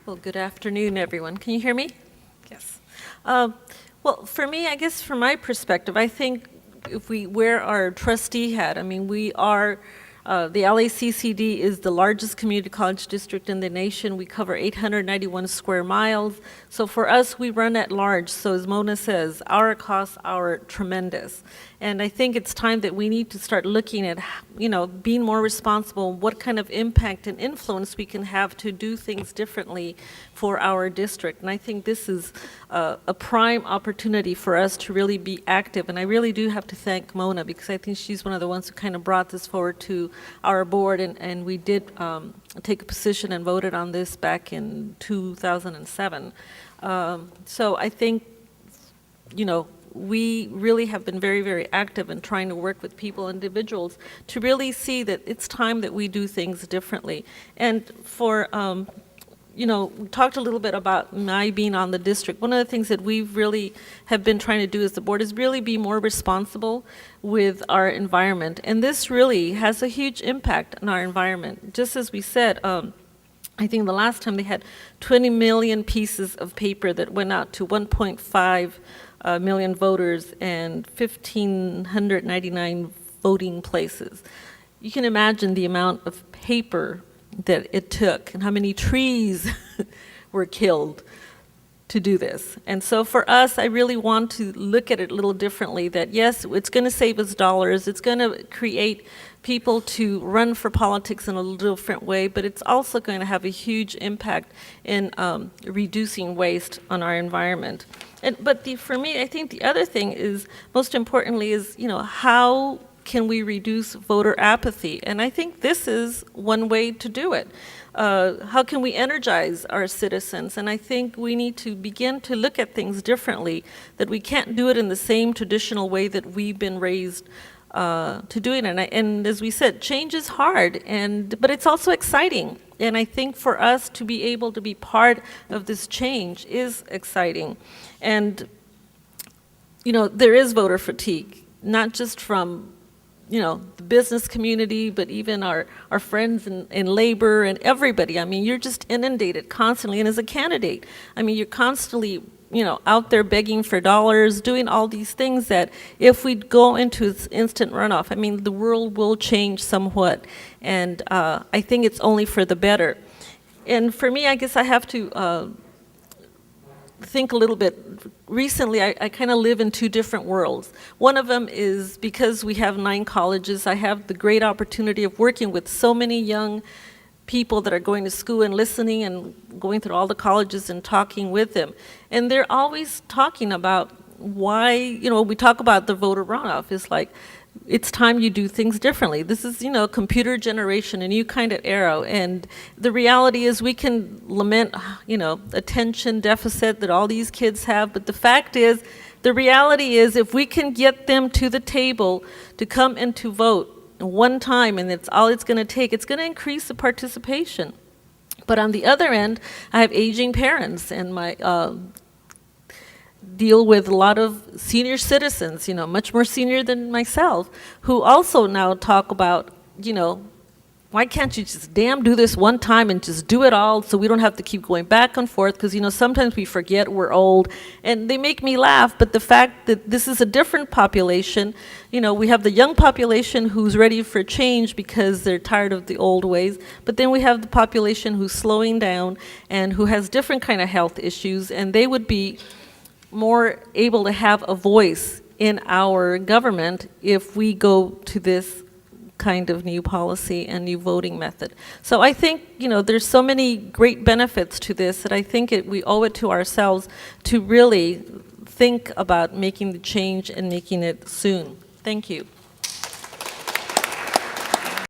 Well, good afternoon, everyone. Can you hear me? Yes. Well, for me, I guess from my perspective, I think if we wear our trustee hat, I mean, we are, the LACCD is the largest community college district in the nation. We cover 891 square miles. So for us, we run at large. So as Mona says, our costs are tremendous. And I think it's time that we need to start looking at, being more responsible, what kind of impact and influence we can have to do things differently for our district. And I think this is a prime opportunity for us to really be active. And I really do have to thank Mona, because I think she's one of the ones who kind of brought this forward to our board. And we did take a position and voted on this back in 2007. So I think, we really have been very, very active in trying to work with people, individuals, to really see that it's time that we do things differently. And for, we talked a little bit about my being on the district. One of the things that we really have been trying to do as the board is really be more responsible with our environment. And this really has a huge impact on our environment. Just as we said, I think the last time they had 20 million pieces of paper that went out to 1.5 million voters and 1,599 voting places. You can imagine the amount of paper that it took and how many trees were killed to do this. And so for us, I really want to look at it a little differently, that yes, it's going to save us dollars, it's going to create people to run for politics in a little different way, but it's also going to have a huge impact in reducing waste on our environment. But for me, I think the other thing is, most importantly, is, how can we reduce voter apathy? And I think this is one way to do it. How can we energize our citizens? And I think we need to begin to look at things differently, that we can't do it in the same traditional way that we've been raised to do it. And as we said, change is hard, but it's also exciting. And I think for us to be able to be part of this change is exciting. And, there is voter fatigue, not just from, the business community, but even our friends in labor and everybody. I mean, you're just inundated constantly. And as a candidate, I mean, you're constantly, out there begging for dollars, doing all these things that if we go into this instant runoff, I mean, the world will change somewhat. And I think it's only for the better. And for me, I guess I have to think a little bit. Recently, I kind of live in two different worlds. One of them is because we have 9 colleges, I have the great opportunity of working with so many young people that are going to school and listening and going through all the colleges and talking with them. And they're always talking about why, we talk about the voter runoff. It's like, it's time you do things differently. This is, computer generation, a new kind of era. And the reality is we can lament, attention deficit that all these kids have. But the fact is, the reality is if we can get them to the table to come and to vote one time, and it's all it's going to take, it's going to increase the participation. But on the other end, I have aging parents, and my deal with a lot of senior citizens, much more senior than myself, who also now talk about, why can't you just damn do this one time and just do it all so we don't have to keep going back and forth, because, sometimes we forget we're old. And they make me laugh, but the fact that this is a different population, we have the young population who's ready for change because they're tired of the old ways, but then we have the population who's slowing down and who has different kind of health issues, and they would be more able to have a voice in our government if we go to this kind of new policy and new voting method. So I think, there's so many great benefits to this that I think we owe it to ourselves to really think about making the change and making it soon. Thank you.